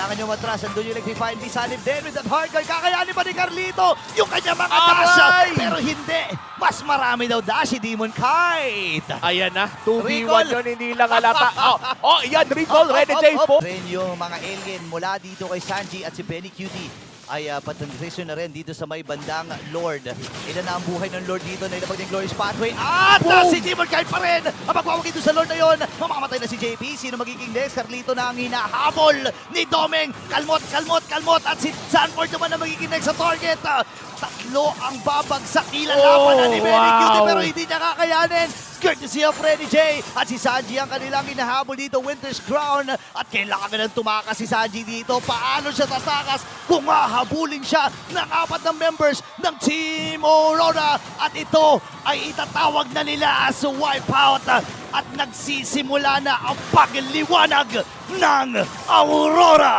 Kailangan nyo matras. Andun yung Electrify and Salib din with that hard guard. Kakayanin pa ni Carlito yung kanyang mga dash. Aray! Pero hindi. Mas marami daw dash si Demon Kite. Ayan na, 2v1 Recall. yun, hindi lang halata. Yan, recall, ready J4. Rin yung mga alien mula dito kay Sanji at si Benny QD ay patransition na rin dito sa may bandang Lord. Ilan na ang buhay ng Lord dito na ilabag ng Glorious Pathway. At si Demon Kite pa rin ang magwawagin doon sa Lord na yun. Mamamatay na si JP. Sino magiging next? Carlito na ang hinahabol ni Domeng. Kalmot. At si Sanford naman ang magiging next sa target. Tatlo ang babagsak. Ilalaban na ni Benny QD pero hindi niya kakayanin. Courtesy of Freddy J. At si Sanji ang kanilang hinahabol dito, Winter's Crown. At kailangan ng tumakas si Sanji dito. Paano siya tatakas kung hahabulin siya ng 4 na members ng Team Aurora? At ito ay itatawag na nila as wipeout. At nagsisimula na ang pagliwanag ng Aurora.